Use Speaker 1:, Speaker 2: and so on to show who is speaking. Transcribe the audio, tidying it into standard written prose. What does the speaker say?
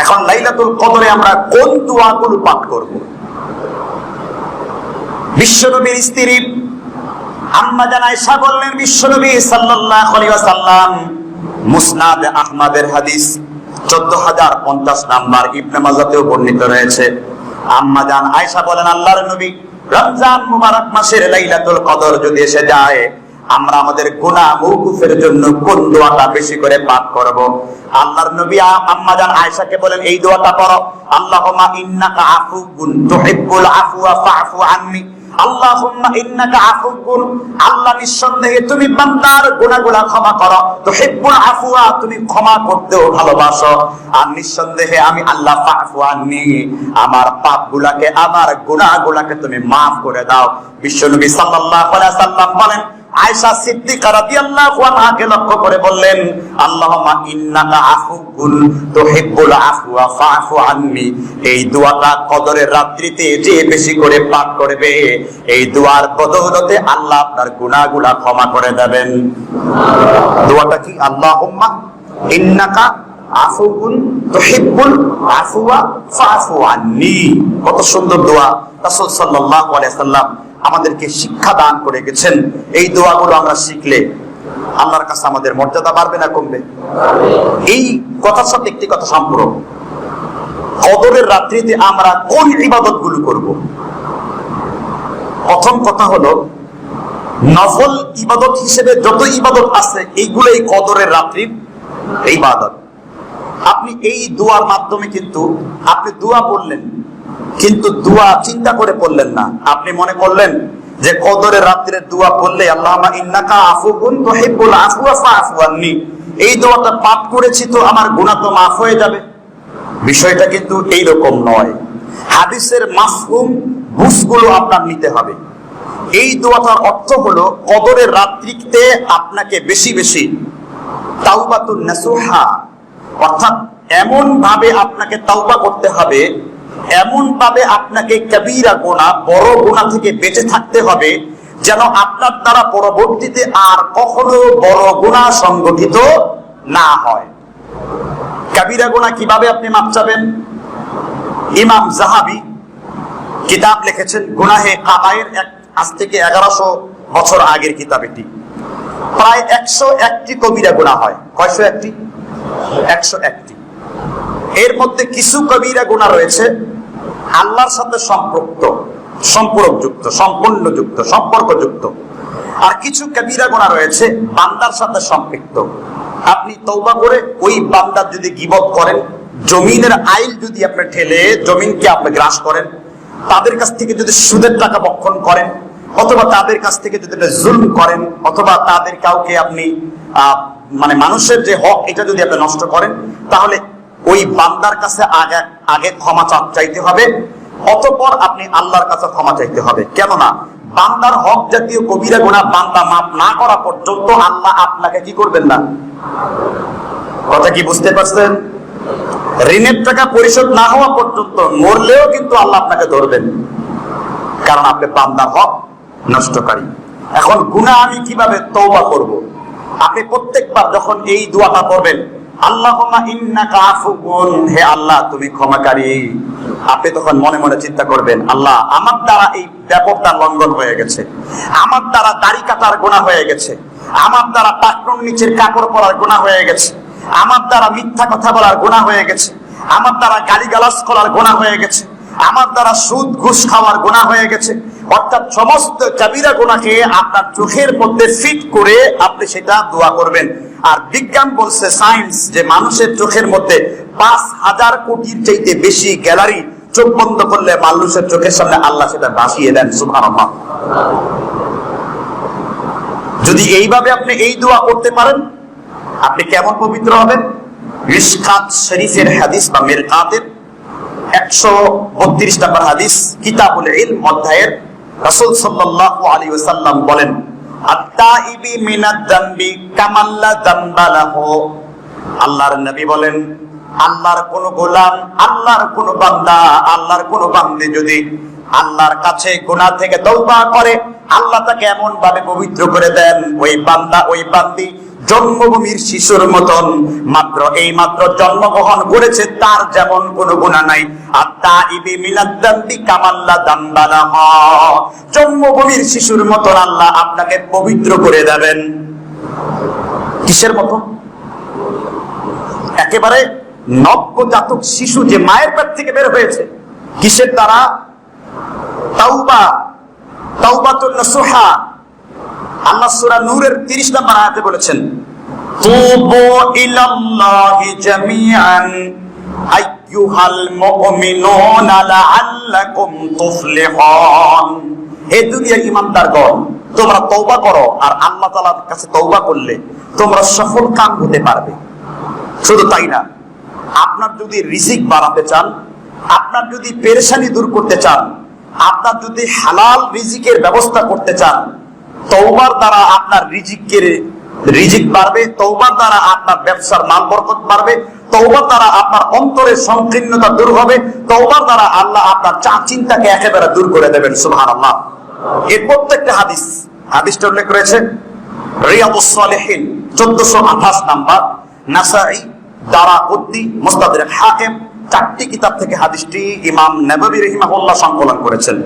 Speaker 1: এখন লাইলাতুল কদরে আমরা কোন দোয়াগুলো পাঠ করব? বিশ্বনবীর স্ত্রী আম্মা জান আয়েশা বললেন, বিশ্বনবী সাল্লাল্লাহু আলাইহি ওয়াসাল্লাম, মুসনাদ আহমদের হাদিস 14050 নাম্বার, ইবনে মাজাতেও বর্ণিত রয়েছে। আম্মা জান আয়েশা বলেন, আল্লাহর নবী, রমজান মুবারক মাসের লাইলাতুল কদর যদি এসে যায়, আমরা আমাদের গুনাহ মওকুফের জন্য কোন দোয়াটা বেশি করে পাঠ করব? আল্লাহর নবী আম্মা জান আয়েশাকে বলেন, এই দোয়াটা পড়ো, আল্লাহুম্মা ইন্নাকা আফুউন তুহিব্বুল আফওয়া ফা'ফু আন্নি। আল্লাহুম্মা ইন্নাকা আফুউন, আল্লাহ নিঃসন্দেহে তুমি বান্দার গুনাহগুলো ক্ষমা করো, তুহিব্বুল আফওয়া, তুমি ক্ষমা করতেও ভালোবাসো, আর নিঃসন্দেহে আমি আল্লাহ ফা'ফু আন্নি, আমার পাপগুলোকে, আমার গুনাহগুলোকে তুমি maaf করে দাও। বিশ্বনবী সাল্লাল্লাহু আলাইহি ওয়াসাল্লাম বলেন, আয়েশা সিদ্দিকা রাদিয়াল্লাহু আনহাকে লক্ষ্য করে বললেন, আল্লাহুম্মা ইন্নাকা আফুউন তুহিব্বুল আফওয়া ফা'ফু আন্নি। এই দোয়াটা কদরের রাত্রিতে যে বেশি করে পাঠ করবে, এই দোয়ার বদৌলতে আল্লাহ আপনার গুনাহগুলো ক্ষমা করে দেবেন। দোয়াটা কি? আল্লাহুম্মা ইন্নাকা আফুউন তুহিব্বুল আফওয়া ফা'ফু আন্নি। কত সুন্দর দোয়া! রাসূল সাল্লাল্লাহু আলাইহি ওয়াসাল্লাম আমাদেরকে শিক্ষা দান করে গেছেন। এই দোয়াগুলো আমরা শিখলে আল্লাহর কাছে আমাদের মর্যাদা বাড়বে না কমবে? এই কথার সাথে একটি কথা সম্পর্ক, কদরের রাত্রিতে আমরা কোন ইবাদতগুলো করব? প্রথম কথা হলো, নফল ইবাদত হিসেবে যত ইবাদত আছে এইগুলোই কদরের রাত্রির ইবাদত। আপনি এই দোয়ার মাধ্যমে কিন্তু আপনি দোয়া পড়লেন, কিন্তু দোয়া চিন্তা করে পড়লেন না। আপনি মনে করলেন যে কদরের রাত্রির দোয়া পড়লে আল্লাহুম্মা ইন্নাকা আফুউন তুহিব্বুল আফওয়া ফা'ফু আন্নি, এই দোয়াটা পাঠ করেছি তো আমার গুনাহ তো মাফ হয়ে যাবে। বিষয়টা কিন্তু এই রকম নয়। হাদিসের মাফহুম বুঝগুলো আপনার নিতে হবে। এই দোয়াটার অর্থ হলো, কদরের রাত্রিতে আপনাকে বেশি বেশি তাওবাতুন নাসুহা, অর্থাৎ এমন ভাবে আপনাকে তাওবা করতে হবে, এমন ভাবে আপনাকে কবিরা গুনাহ, বড় গুনাহ থেকে বেঁচে থাকতে হবে, যেন আপনার দ্বারা পরবর্তীতে আর কখনো বড় গুনাহ সংগঠিত না হয়। কবিরা গুনাহ কিভাবে আপনি মাপ চাবেন? ইমাম যাহাবী কিতাব লিখেছেন গুনাহে কাবায়ের, আজ থেকে 1100 বছর আগের কিতাব এটি। প্রায় 101টি কবিরা গুনাহ হয়। কয়শো একটি? 101টি। এর মধ্যে কিছু কবিরা গুনাহ রয়েছে আল্লাহর সাথে সম্পর্কযুক্ত, আর কিছু কবিরা গুনাহ রয়েছে বান্দার সাথে সম্পৃক্ত। আপনি তওবা করে ওই বান্দার যদি গীবত করেন, জমিনের আইল যদি আপনি ঠেলে জমিনকে আপনি গ্রাস করেন, তাদের কাছ থেকে যদি সুদের টাকা বক্ষণ করেন, অথবা তাদের কাছ থেকে যদি জুলম করেন, অথবা তাদের কাউকে আপনি মানে মানুষের যে হক এটা যদি আপনি নষ্ট করেন, তাহলে ওই বান্দার কাছে আগে ক্ষমা চাইতে হবে, অতঃপর আপনি আল্লাহর কাছে ক্ষমা চাইতে হবে। কেননা বান্দার হক জাতীয় কবিরা গুনাহ বান্দা মাফ না করা পর্যন্ত আল্লাহ আপনাকে কি করবেন না। কথা কি বুঝতে পারছেন? ঋণের টাকা পরিশোধ না হওয়া পর্যন্ত মরলেও কিন্তু আল্লাহ আপনাকে ধরবেন, কারণ আপনি বান্দার হক নষ্টকারী। এখন গুনাহ আমি কিভাবে তওবা করব? আপনি প্রত্যেকবার যখন এই দোয়াটা পড়বেন, আল্লাহুম্মা ইন্নাকা আফুউন, হে আল্লাহ তুমি ক্ষমাকারী, আপনি তখন মনে মনে চিন্তা করবেন, আল্লাহ আমার দ্বারা এই ব্যাপারটা লঙ্ঘন হয়ে গেছে, আমার দ্বারা দাড়ি কাটার গুনাহ হয়ে গেছে, আমার দ্বারা টাকনুর নিচের কাপড় পরার গুনাহ হয়ে গেছে, আমার দ্বারা মিথ্যা কথা বলার গুনাহ হয়ে গেছে, আমার দ্বারা গালিগালাজ করার গুনাহ হয়ে গেছে, আমার দ্বারা সুদ ঘুষ খাওয়ার গুনাহ হয়ে গেছে। অর্থাৎ সমস্ত কবিরা গুনাহকে আপনার চোখের মধ্যে ফিট করে আপনি সেটা দোয়া করবেন। আর বিজ্ঞান বলছে, সায়েন্স, যে মানুষের চোখের মধ্যে 5000 কোটির চাইতে বেশি গ্যালারি, চোখ বন্ধ করলে মানুষের চোখের সামনে আল্লাহ সেটা ভাসিয়ে দেন। সুবহানাল্লাহ। যদি এইভাবে আপনি এই দোয়া করতে পারেন, আপনি কেমন পবিত্র হবেন? মিশকাত শরীফের হাদিস বা মিরকাতের 132 নম্বর হাদিস, কিতাবুল ইলম অধ্যায়ের রাসূল সাল্লাল্লাহু আলাইহি ওয়াসাল্লাম বলেন, আত-তাইবি মিনাদ যামবি কামাল্লা যামবা লাহু। আল্লাহর নবী বলেন, আল্লাহর কোন গোলাম, আল্লাহর কোন বান্দা, আল্লাহর কোন বান্দী যদি আল্লাহর কাছে গুনাহ থেকে তওবা করে, আল্লাহ তাকে এমন ভাবে পবিত্র করে দেন, ওই বান্দা ওই বান্দী জন্মভূমির শিশুর মতন, মাত্র এই মাত্র জন্মগ্রহণ করেছে, তার যেমন কোনো গুনাহ নাই। আত-তাইবি মিনাদ দামবি কামাল্লা দামবালাহ, জন্মভূমির শিশুর মতন আল্লাহ আপনাকে পবিত্র করে দেবেন। কিসের মতো? একেবারে নবজাতক শিশু যে মায়ের পেট থেকে বের হয়েছে, কিসের দ্বারা? তাওবা, তাওবাতুন নাসুহা। আল্লাহ সূরা নূরের 30 নম্বর আয়াতে বলেছেন, তুবু ইলাল্লাহি জামিআন আইয়ুহাল মুমিনুনা লাআল্লাকুম তুফলিহুন। হে দুনিয়ার ঈমানদারগণ, তোমরা তওবা করো, আর আল্লাহ তাআলার কাছে তওবা করলে তোমরা সফল কাম হতে পারবে। শুধু তাই না, আপনার যদি রিজিক বাড়াতে চান, আপনার যদি পেরেশানি দূর করতে চান, আপনার যদি হালাল রিজিকের ব্যবস্থা করতে চান, তওবার দ্বারা আপনার রিজিক বাড়বে, তওবার দ্বারা আপনার ব্যবসার মাল বরকত বাড়বে, তওবার দ্বারা আপনার অন্তরের সংকীর্ণতা দূর হবে, তওবার দ্বারা আল্লাহ আপনার চিন্তাকে একেবারে দূর করে দেবেন। সুবহানাল্লাহ। এর প্রত্যেকটা হাদিসটা উল্লেখ রয়েছে রিয়াদুস সালিহিন 1428 নাম্বার, নাসাঈ, দারাকুতনি, মুস্তাদরাক হাকিম, 4টি কিতাব থেকে হাদিসটি ইমাম নববী রাহিমাহুল্লাহ সংকলন করেছেন।